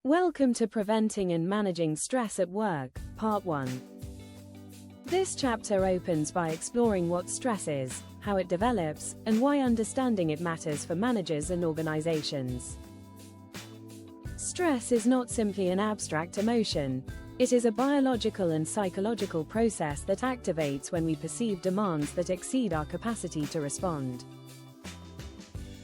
Welcome to Preventing and Managing Stress at Work, Part 1. This chapter opens by exploring what stress is, how it develops, and why understanding it matters for managers and organizations. Stress is not simply an abstract emotion. It is a biological and psychological process that activates when we perceive demands that exceed our capacity to respond.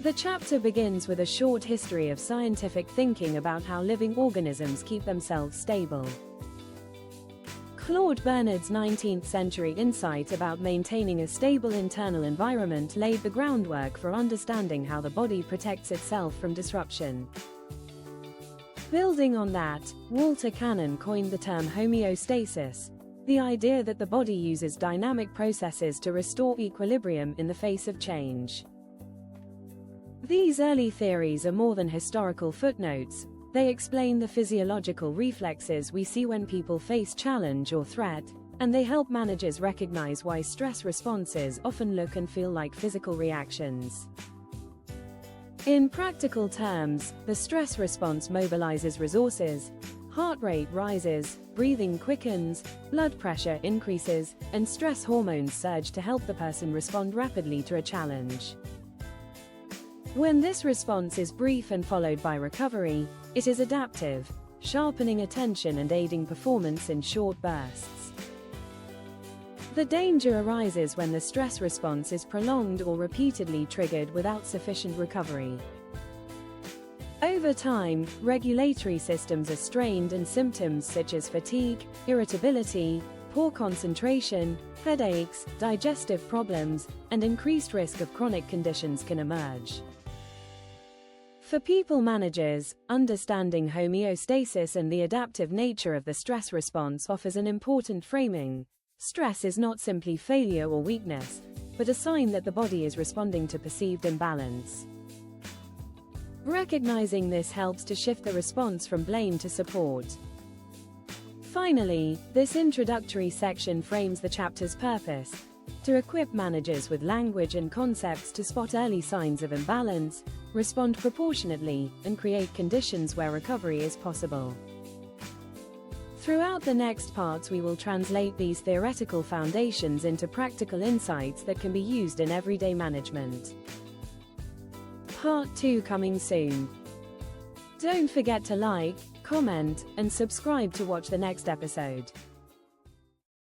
The chapter begins with a short history of scientific thinking about how living organisms keep themselves stable. Claude Bernard's 19th-century insight about maintaining a stable internal environment laid the groundwork for understanding how the body protects itself from disruption. Building on that, Walter Cannon coined the term homeostasis, the idea that the body uses dynamic processes to restore equilibrium in the face of change. These early theories are more than historical footnotes. They explain the physiological reflexes we see when people face challenge or threat, and they help managers recognize why stress responses often look and feel like physical reactions. In practical terms, the stress response mobilizes resources. Heart rate rises, breathing quickens, blood pressure increases, and stress hormones surge to help the person respond rapidly to a challenge. When this response is brief and followed by recovery, it is adaptive, sharpening attention and aiding performance in short bursts. The danger arises when the stress response is prolonged or repeatedly triggered without sufficient recovery. Over time, regulatory systems are strained and symptoms such as fatigue, irritability, poor concentration, headaches, digestive problems, and increased risk of chronic conditions can emerge. For people managers, understanding homeostasis and the adaptive nature of the stress response offers an important framing. Stress is not simply failure or weakness, but a sign that the body is responding to perceived imbalance. Recognizing this helps to shift the response from blame to support. Finally, this introductory section frames the chapter's purpose: to equip managers with language and concepts to spot early signs of imbalance, respond proportionately, and create conditions where recovery is possible. Throughout the next parts, we will translate these theoretical foundations into practical insights that can be used in everyday management. Part 2 coming soon. Don't forget to like, comment, and subscribe to watch the next episode.